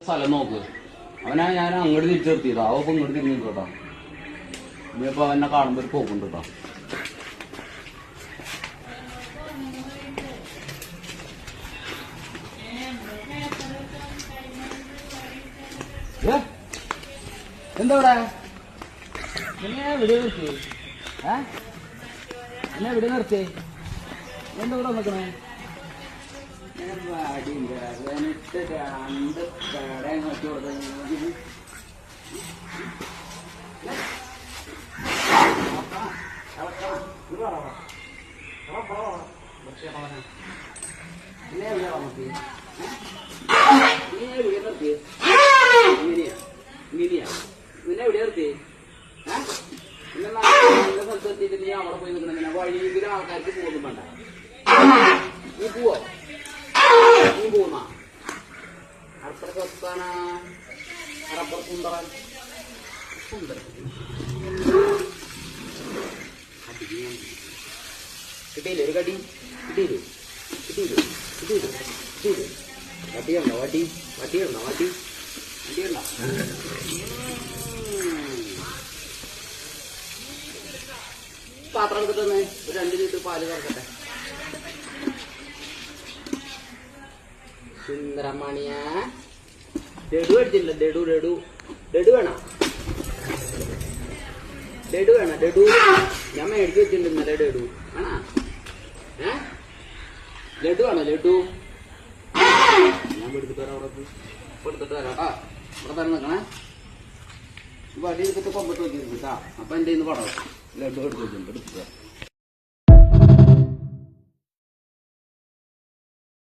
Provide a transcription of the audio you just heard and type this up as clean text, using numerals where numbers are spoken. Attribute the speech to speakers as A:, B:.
A: സ്ഥലം നോക്ക്. അവനാ ഞാൻ അങ്ങോട്ട് തിരിച്ചു നിർത്തിയതാ. അവ ഇപ്പൊ ഇങ്ങോട്ട് തിരിഞ്ഞു കേട്ടോ. ഇനിയിപ്പോ അവനെ കാണുമ്പോ ഒരു പോക്കുണ്ട് കേട്ടോ. എന്താ ഇവിടെ എന്നെ ഇവിടെ നിർത്തി? എന്നെ ഇവിടെ നിർത്തി? എന്താ ഇവിടെ നിൽക്കണേ? രണ്ട് പേടെ നോക്കി കൊടുത്തു. സ്ഥലത്തെത്തിയിട്ട് നീ അവിടെ പോയി നിൽക്കണ വഴിയെങ്കിലും ആൾക്കാർക്ക് പോകുന്നു വേണ്ട. നീ പോവോ? നീ പോകുന്ന അപ്പുറത്ത് എത്താനാ? അപ്പുറത്ത് സുന്ദരൻ കിട്ടിയില്ലേ? ഒരു കടി കിട്ടിയില്ലേ? കിട്ടിയില്ലേ? കിട്ടിയില്ലേ? കിട്ടിയില്ലേ? വട്ടിയുണ്ടോ? വട്ടിയുണ്ടോ? വട്ടിയുണ്ടോ? പാത്രം എടുത്തിട്ടൊന്ന് ഒരു 2 ലിറ്റർ പാല് കറക്കട്ടെ. സുന്ദരമണിയാ ലഡു അടിച്ചില്ല. ലഡു വേണോ? ലഡു ഞാൻ മേടിച്ചു വെച്ചിട്ടുണ്ട് ഇന്നലെ. ലഡു വേണോ? ലഡു വേണോ? ലഡു ഞാൻ എടുത്തിട്ട് വരാം. എടുത്തിട്ട് വരാം കേട്ടോ. ഇവിടെ തന്നെ നിൽക്കണേ. വടി എടുത്തിട്ട് കൊമ്പത്ത് വെച്ചിട്ടുണ്ട് കേട്ടോ. അപ്പൊ എന്റെ ഇന്ന് പടം ലഡു എടുത്തിട്ടുണ്ട്. എടുത്തിട്ട്